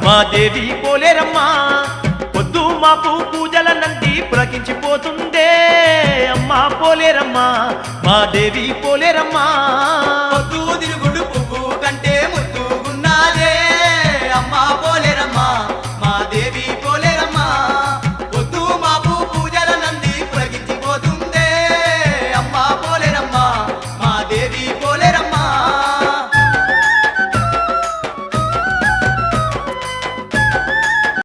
మా దేవి పోలేరమ్మా పొద్దు మాపు పూజల నంది పులకించిపోతుందే అమ్మా పోలేరమ్మా మా దేవి పోలేరమ్మా పొద్దు తిరుగుడు పువ్వు కంటే ముద్దుగున్నాదే అమ్మా పోలేరమ్మా